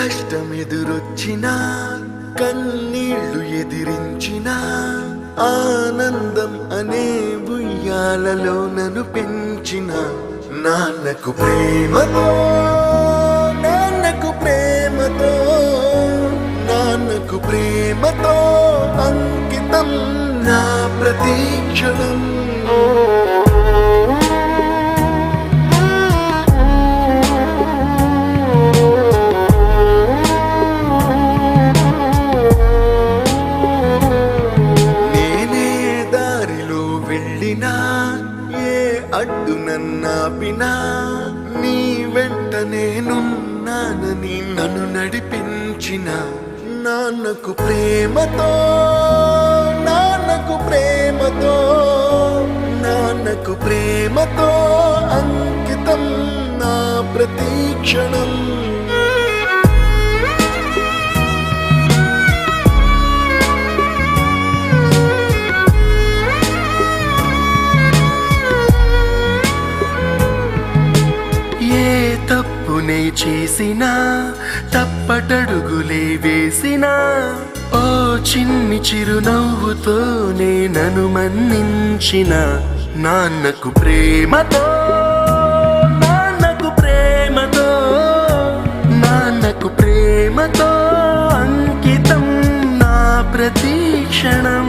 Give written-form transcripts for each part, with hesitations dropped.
కష్టమెదురొచ్చినా కన్నీళ్లు ఎదిరించినా ఆనందం అనే ఉయ్యాలలో నన్ను పెంచిన నాన్నకు ప్రేమతో నాన్నకు ప్రేమతో నాన్నకు ప్రేమతో అంకితం నా ప్రతీక్షణం. ఏ అడ్డు నన్నాపినా నీ వెంట నేనున్నానని నన్ను నడిపించిన నాన్నకు ప్రేమతో నాన్నకు ప్రేమతో నాన్నకు ప్రేమతో అంకితం నా ప్రతీక్షణం. తప్పునే చేసినా తప్పటడుగులే వేసినా ఓ చిన్ని చిరునవ్వుతోనే నన్ను మన్నించిన నాన్నకు ప్రేమతో నాన్నకు ప్రేమతో నాన్నకు ప్రేమతో అంకితం నా ప్రతీక్షణం.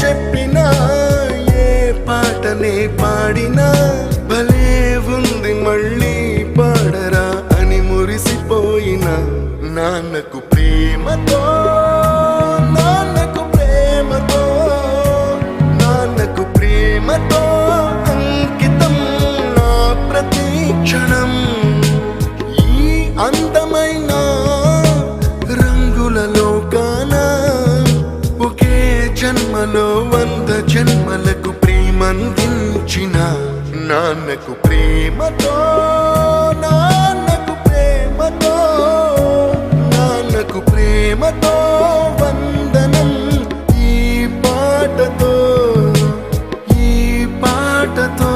చెప్పినా ఏ పాటనే పాడినా భలే ఉంది మళ్ళీ పాడరా అని మురిసిపోయిన నాన్నకు ప్రేమతో నాన్నకు ప్రేమతో నాన్నకు ప్రేమతో అంకితం నా ప్రతీక్షణం. ఈ అందమైన రంగుల లోకాన జన్మలో 100 జన్మలకు ప్రేమందించిన నాన్నకు ప్రేమతో నాన్నకు ప్రేమతో నాన్నకు ప్రేమతో వందనం. ఈ పాటతో ఈ పాటతో